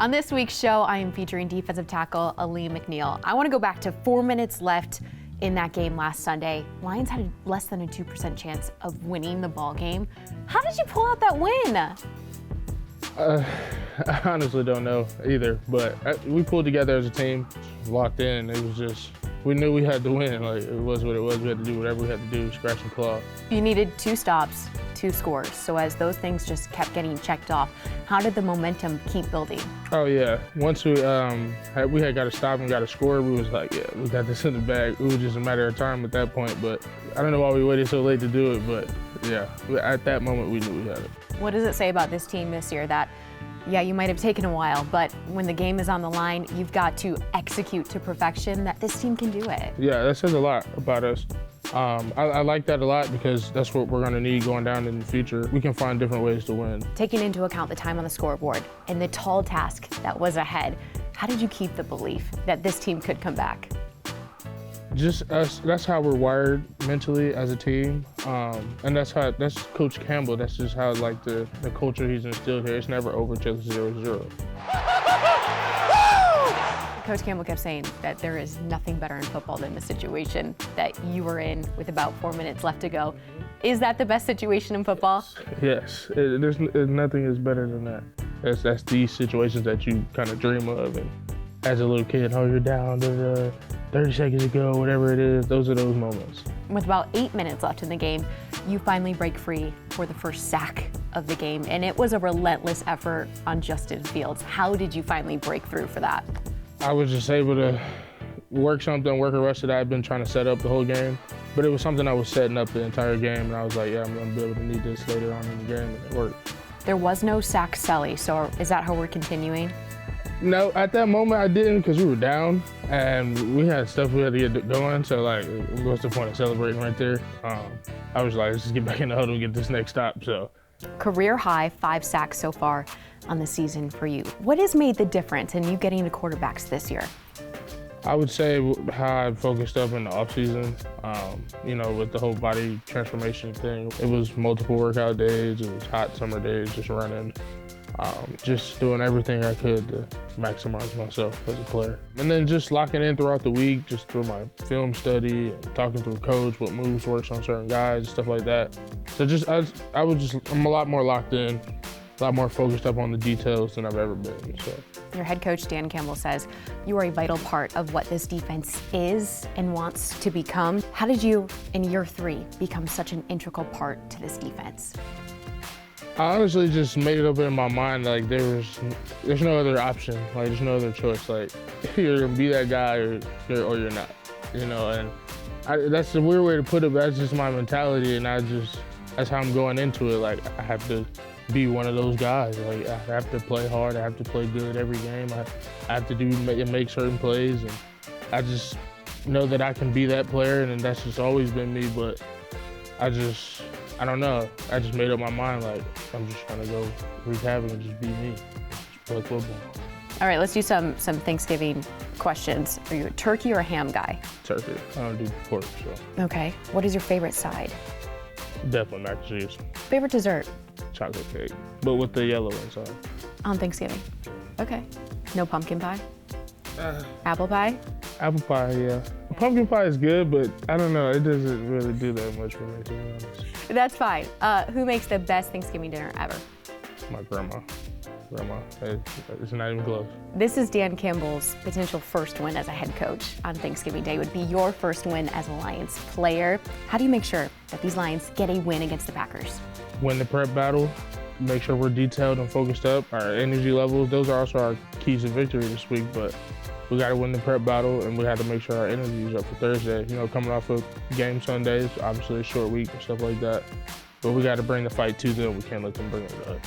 On this week's show, I am featuring defensive tackle Alim McNeill. I want to go back to 4 minutes left in that game last Sunday. Lions had less than a 2% chance of winning the ball game. How did you pull out that win? I honestly don't know either, but we pulled together as a team, locked in. It was just, we knew we had to win. Like, it was what it was. We had to do whatever we had to do, scratch and claw. You needed 2 stops, 2 scores. So as those things just kept getting checked off, how did the momentum keep building? Oh yeah, once we had got a stop and got a score, we was like, yeah, we got this in the bag. It was just a matter of time at that point, but I don't know why we waited so late to do it, but yeah, at that moment we knew we had it. What does it say about this team this year that, yeah, you might have taken a while, but when the game is on the line, you've got to execute to perfection, that this team can do it? Yeah, that says a lot about us. I like that a lot because that's what we're going to need going down in the future. We can find different ways to win. Taking into account the time on the scoreboard and the tall task that was ahead, how did you keep the belief that this team could come back? Just us, that's how we're wired mentally as a team. And that's Coach Campbell. That's just how like the culture he's instilled here. It's never over till it's 0-0. Coach Campbell kept saying that there is nothing better in football than the situation that you were in with about 4 minutes left to go. Is that the best situation in football? Yes, there's nothing is better than that. That's these situations that you kind of dream of. And as a little kid, oh, you're down to 30 seconds to go, whatever it is, those are those moments. With about 8 minutes left in the game, you finally break free for the first sack of the game, and it was a relentless effort on Justin Fields. How did you finally break through for that? I was just able to work a rush that I had been trying to set up the whole game, but it was something I was setting up the entire game, and I was like, yeah, I'm going to be able to need this later on in the game, and it worked. There was no sack Sully, so is that how we're continuing? No, at that moment I didn't because we were down and we had stuff we had to get going. So like, what's the point of celebrating right there? I was like, let's just get back in the huddle and get this next stop. So, career high 5 sacks so far on the season for you. What has made the difference in you getting the quarterbacks this year? I would say how I focused up in the off season. You know, with the whole body transformation thing. It was multiple workout days. It was hot summer days, just running. Just doing everything I could to maximize myself as a player. And then just locking in throughout the week, just through my film study, and talking to a coach, what moves works on certain guys, stuff like that. So I'm a lot more locked in, a lot more focused up on the details than I've ever been. So. Your head coach, Dan Campbell, says you are a vital part of what this defense is and wants to become. How did you, in year 3, become such an integral part to this defense? I honestly just made it up in my mind, like there's no other option, like there's no other choice. Like you're gonna be that guy or you're not, you know. And that's a weird way to put it, but that's just my mentality, and that's how I'm going into it. Like I have to be one of those guys. Like I have to play hard, I have to play good every game. I have to make certain plays, and I just know that I can be that player, and that's just always been me. But I don't know. I just made up my mind, like, I'm just gonna go wreak havoc and just be me. Just play football. All right, let's do some Thanksgiving questions. Are you a turkey or a ham guy? Turkey. I don't do pork, so. Okay. What is your favorite side? Definitely mac and cheese. Favorite dessert? Chocolate cake, but with the yellow inside. On Thanksgiving? Okay. No pumpkin pie? Apple pie? Apple pie, yeah. Pumpkin pie is good, but I don't know. It doesn't really do that much for me, to be honest. That's fine. Who makes the best Thanksgiving dinner ever? My grandma. It's not even close. This is Dan Campbell's potential first win as a head coach on Thanksgiving Day. It would be your first win as a Lions player. How do you make sure that these Lions get a win against the Packers? Win the prep battle, make sure we're detailed and focused up. Our energy levels, those are also our keys to victory this week, but we got to win the prep battle, and we had to make sure our energy is up for Thursday. You know, coming off of game Sundays, obviously a short week and stuff like that. But we got to bring the fight to them. We can't let them bring it up.